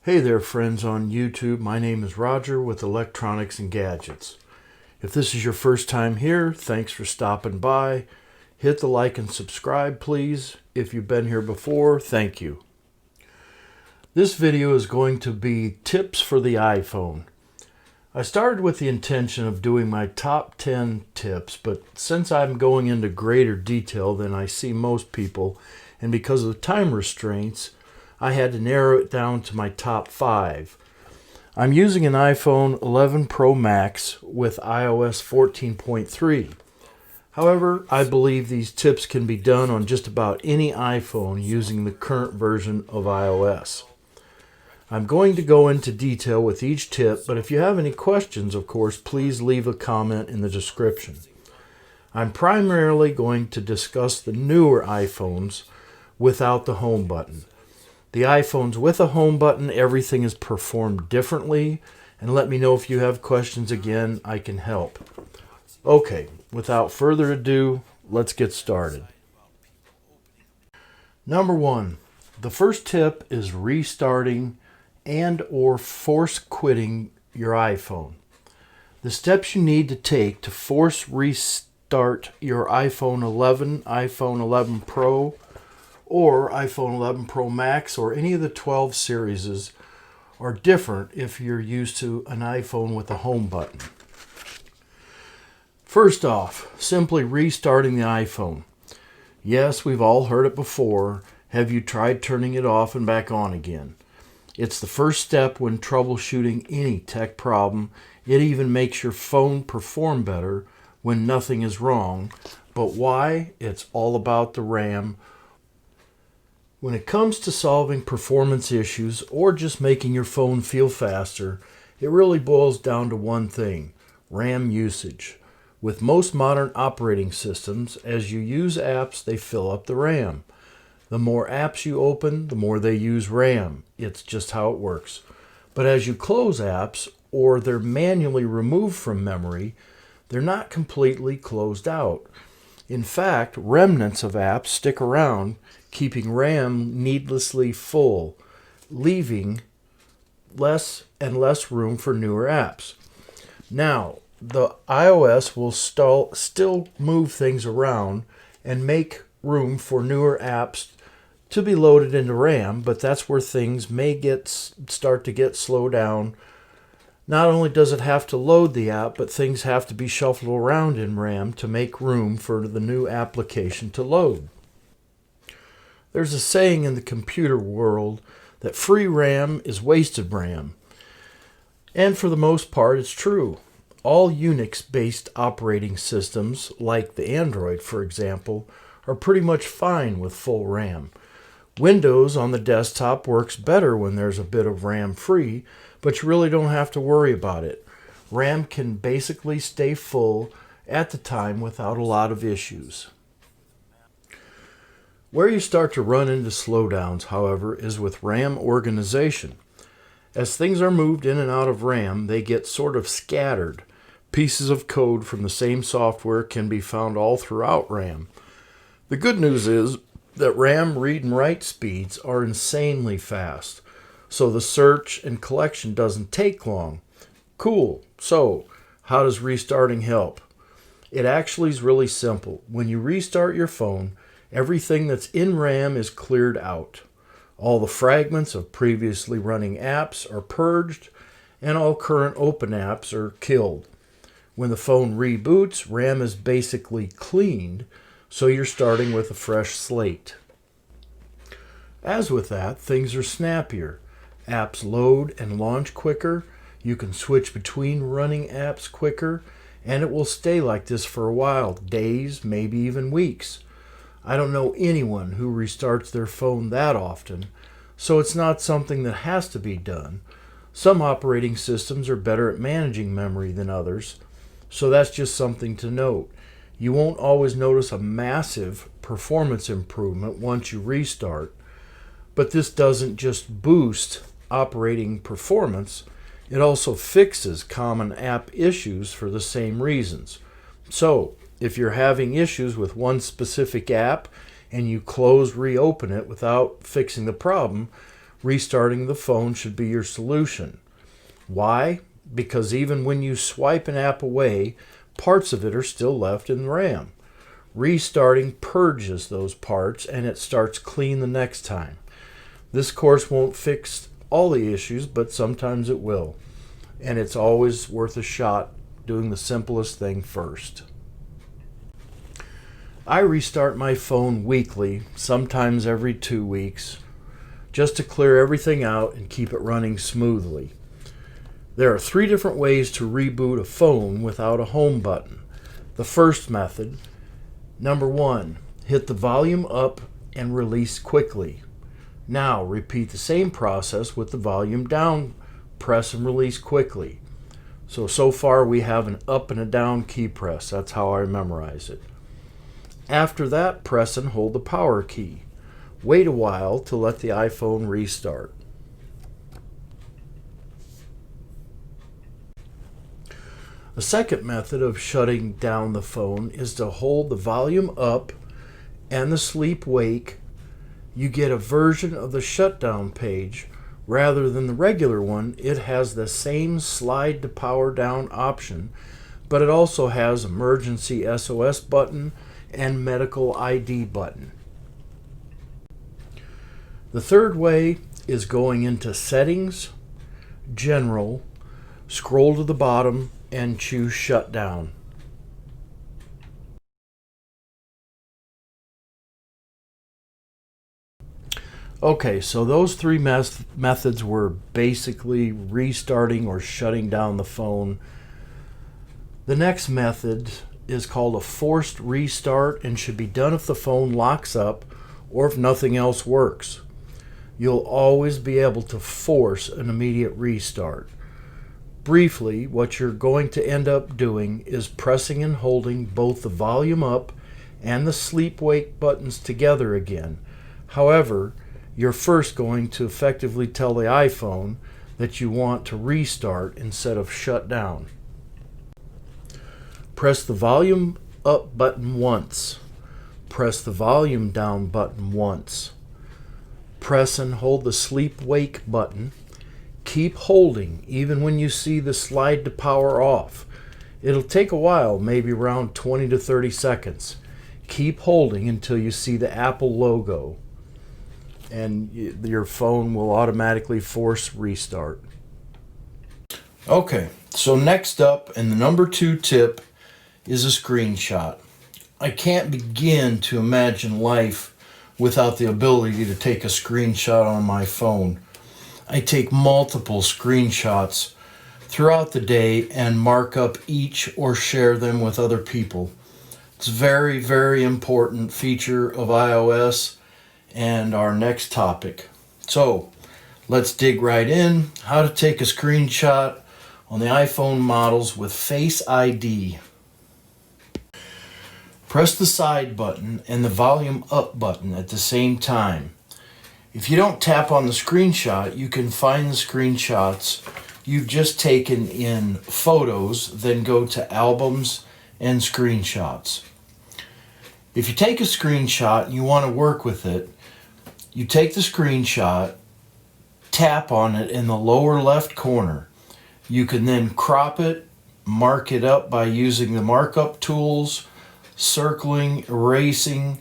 Hey there friends on YouTube, my name is Roger with Electronics and Gadgets. If this is your first time here, thanks for stopping by. Hit the like and subscribe please. If you've been here before, thank you. This video is going to be tips for the iPhone. I started with the intention of doing my top 10 tips, but since I'm going into greater detail than I see most people, and because of time restraints, I had to narrow it down to my top 5. I'm using an iPhone 11 Pro Max with iOS 14.3. However, I believe these tips can be done on just about any iPhone using the current version of iOS. I'm going to go into detail with each tip, but if you have any questions, of course, please leave a comment in the description. I'm primarily going to discuss the newer iPhones without the home button. The iPhones with a home button, everything is performed differently, and let me know if you have questions. Again, I can help. Okay, without further ado, let's get started. Number 1, the first tip is restarting and or force quitting your iPhone. The steps you need to take to force restart your iPhone 11, iPhone 11 Pro, or iPhone 11 Pro Max, or any of the 12 series are different if you're used to an iPhone with a home button. First off, simply restarting the iPhone. Yes, we've all heard it before. Have you tried turning it off and back on again? It's the first step when troubleshooting any tech problem. It even makes your phone perform better when nothing is wrong. But why? It's all about the RAM. When it comes to solving performance issues or just making your phone feel faster, it really boils down to one thing: RAM usage. With most modern operating systems, as you use apps, they fill up the RAM. The more apps you open, the more they use RAM. It's just how it works. But as you close apps, or they're manually removed from memory, they're not completely closed out. In fact, remnants of apps stick around, keeping RAM needlessly full, leaving less and less room for newer apps. Now, the iOS will still move things around and make room for newer apps to be loaded into RAM, but that's where things may start to get slowed down. Not only does it have to load the app, but things have to be shuffled around in RAM to make room for the new application to load. There's a saying in the computer world that free RAM is wasted RAM. And for the most part, it's true. All Unix-based operating systems, like the Android, for example, are pretty much fine with full RAM. Windows on the desktop works better when there's a bit of RAM free, but you really don't have to worry about it. RAM can basically stay full at the time without a lot of issues. Where you start to run into slowdowns, however, is with RAM organization. As things are moved in and out of RAM, they get sort of scattered. Pieces of code from the same software can be found all throughout RAM. The good news is that RAM read and write speeds are insanely fast, so the search and collection doesn't take long. Cool. So, how does restarting help? It actually is really simple. When you restart your phone, everything that's in RAM is cleared out. All the fragments of previously running apps are purged, and all current open apps are killed. When the phone reboots, RAM is basically cleaned, so you're starting with a fresh slate. As with that, things are snappier. Apps load and launch quicker. You can switch between running apps quicker, and it will stay like this for a while, days, maybe even weeks. I don't know anyone who restarts their phone that often, so it's not something that has to be done. Some operating systems are better at managing memory than others, so that's just something to note. You won't always notice a massive performance improvement once you restart, but this doesn't just boost operating performance, it also fixes common app issues for the same reasons. So, if you're having issues with one specific app and you reopen it without fixing the problem, restarting the phone should be your solution. Why? Because even when you swipe an app away, parts of it are still left in RAM. Restarting purges those parts and it starts clean the next time. This course won't fix all the issues, but sometimes it will. And it's always worth a shot doing the simplest thing first. I restart my phone weekly, sometimes every 2 weeks, just to clear everything out and keep it running smoothly. There are 3 different ways to reboot a phone without a home button. The first method, number 1, hit the volume up and release quickly. Now repeat the same process with the volume down, press and release quickly. So far we have an up and a down key press. That's how I memorize it. After that, press and hold the power key. Wait a while to let the iPhone restart. The second method of shutting down the phone is to hold the volume up and the sleep-wake. You get a version of the shutdown page. Rather than the regular one, it has the same slide to power down option, but it also has emergency SOS button and medical ID button. The third way is going into Settings, General, scroll to the bottom, and choose Shutdown. Okay, so those 3 methods were basically restarting or shutting down the phone. The next method is called a forced restart and should be done if the phone locks up or if nothing else works. You'll always be able to force an immediate restart. Briefly, what you're going to end up doing is pressing and holding both the volume up and the sleep-wake buttons together again. However, you're first going to effectively tell the iPhone that you want to restart instead of shut down. Press the volume up button once. Press the volume down button once. Press and hold the sleep-wake button. Keep holding even when you see the slide to power off. It'll take a while, maybe around 20 to 30 seconds. Keep holding until you see the Apple logo, and your phone will automatically force restart. Okay, so next up, and the number 2 tip, is a screenshot. I can't begin to imagine life without the ability to take a screenshot on my phone. I take multiple screenshots throughout the day and mark up each or share them with other people. It's a very, very important feature of iOS and our next topic. So let's dig right in. How to take a screenshot on the iPhone models with Face ID. Press the side button and the volume up button at the same time. If you don't tap on the screenshot, you can find the screenshots you've just taken in Photos, then go to Albums and Screenshots. If you take a screenshot and you want to work with it, you take the screenshot, tap on it in the lower left corner. You can then crop it, mark it up by using the markup tools, circling, erasing,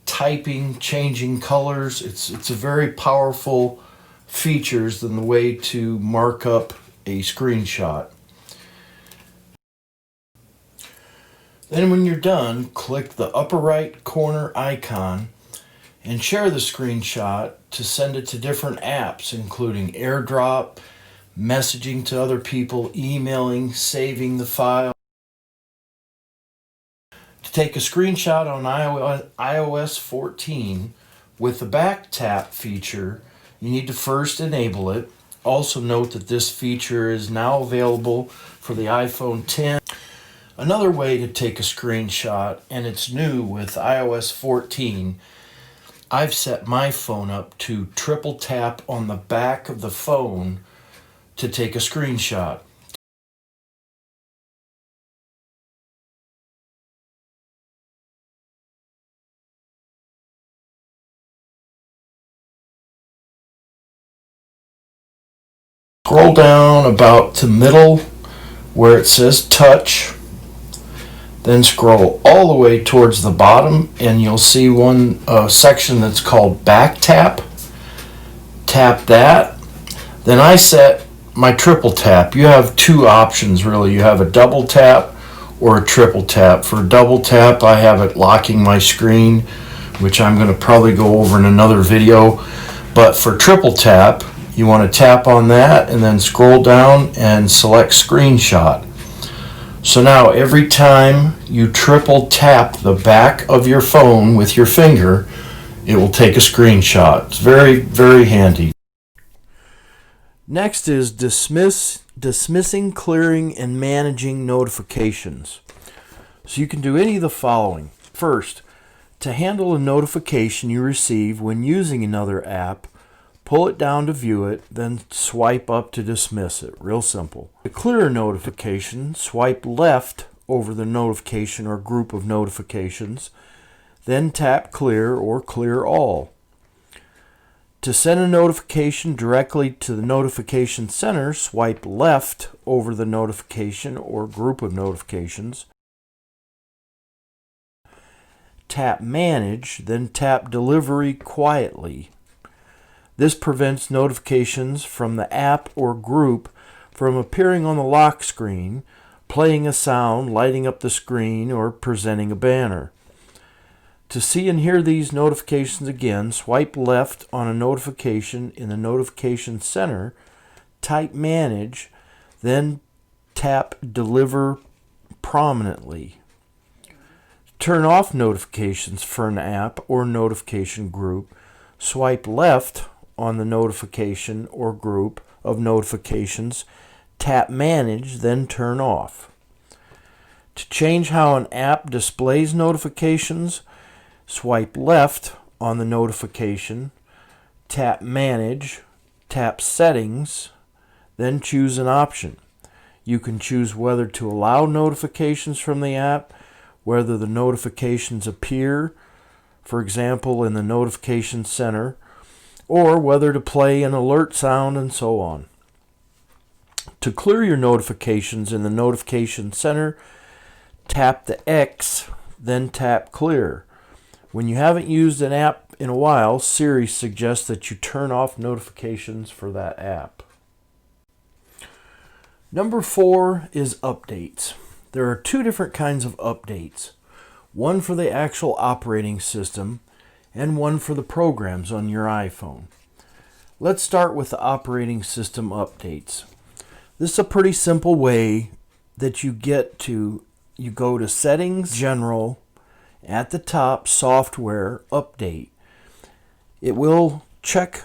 typing, changing colors. It's a very powerful features than the way to mark up a screenshot. Then when you're done, click the upper right corner icon and share the screenshot to send it to different apps, including AirDrop, messaging to other people, emailing, saving the file. To take a screenshot on iOS 14 with the back tap feature, you need to first enable it. Also note that this feature is now available for the iPhone X. Another way to take a screenshot, and it's new with iOS 14, I've set my phone up to triple tap on the back of the phone to take a screenshot. scroll down about to middle where it says touch. Then scroll all the way towards the bottom and you'll see one section that's called back tap. Tap that. Then I set my triple tap. You have two options really. You have a double tap or a triple tap. For double tap, I have it locking my screen, which I'm going to probably go over in another video. But for triple tap, you want to tap on that and then scroll down and select screenshot. So now every time you triple tap the back of your phone with your finger, it will take a screenshot. It's very, very handy. Next is dismissing, clearing, and managing notifications. So you can do any of the following. First, to handle a notification you receive when using another app, pull it down to view it, then swipe up to dismiss it. Real simple. To clear a notification, swipe left over the notification or group of notifications, then tap clear or clear all. To send a notification directly to the notification center, swipe left over the notification or group of notifications, tap manage, then tap delivery quietly. This prevents notifications from the app or group from appearing on the lock screen, playing a sound, lighting up the screen, or presenting a banner. To see and hear these notifications again, swipe left on a notification in the notification center, type manage, then tap deliver prominently. Turn off notifications for an app or notification group, swipe left on the notification or group of notifications, tap manage, then turn off. To change how an app displays notifications, swipe left on the notification, tap manage, tap settings, then choose an option. You can choose whether to allow notifications from the app, whether the notifications appear, for example in the notification center, or whether to play an alert sound, and so on. To clear your notifications in the notification center, tap the X, then tap clear. When you haven't used an app in a while, Siri suggests that you turn off notifications for that app. Number 4 is updates. There are two different kinds of updates. One for the actual operating system and one for the programs on your iPhone. Let's start with the operating system updates. This is a pretty simple way that you go to Settings, General, at the top, Software, Update. It will check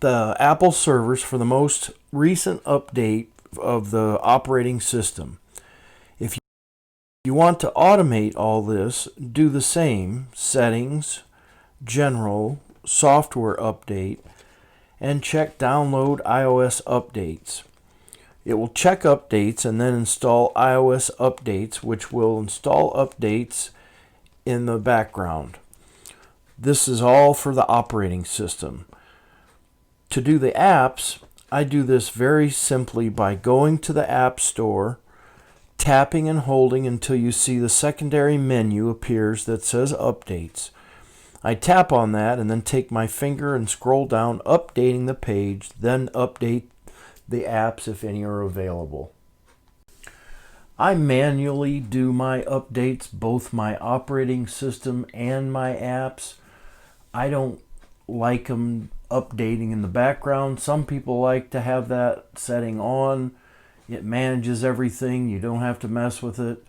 the Apple servers for the most recent update of the operating system. If you want to automate all this, do the same, Settings, General, Software Update, and check Download iOS Updates. It will check updates and then install iOS updates, which will install updates in the background. This is all for the operating system. To do the apps, I do this very simply by going to the App Store, tapping and holding until you see the secondary menu appears that says Updates. I tap on that and then take my finger and scroll down, updating the page, then update the apps if any are available. I manually do my updates, both my operating system and my apps. I don't like them updating in the background. Some people like to have that setting on. It manages everything. You don't have to mess with it.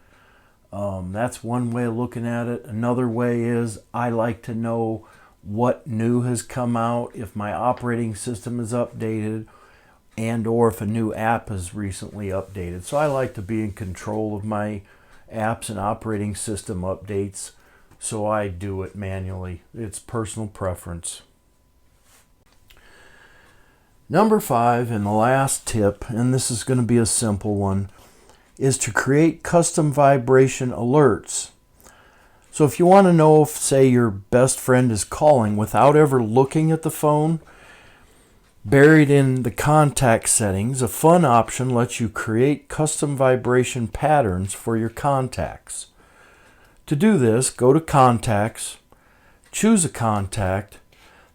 That's one way of looking at it. Another way is I like to know what new has come out, if my operating system is updated, and or if a new app is recently updated. So I like to be in control of my apps and operating system updates, so I do it manually. It's personal preference. Number 5, and the last tip, and this is going to be a simple one, is to create custom vibration alerts. So if you want to know if, say, your best friend is calling without ever looking at the phone, Buried in the contact settings, a fun option lets you create custom vibration patterns for your contacts. To do this, go to Contacts, choose a contact,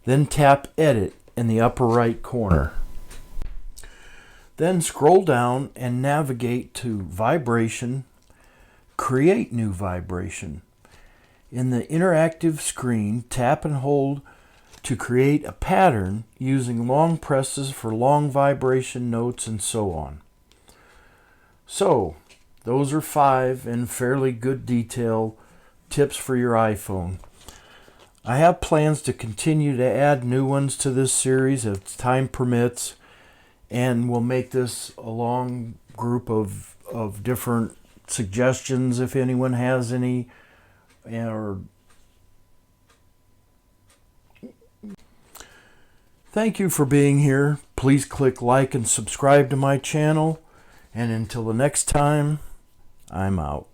then tap Edit in the upper right corner. Then scroll down and navigate to Vibration, Create New Vibration. In the interactive screen, tap and hold to create a pattern using long presses for long vibration notes and so on. So, those are 5 in fairly good detail tips for your iPhone. I have plans to continue to add new ones to this series if time permits, and we'll make this a long group of different suggestions if anyone has any. Thank you for being here. Please click like and subscribe to my channel. And until the next time, I'm out.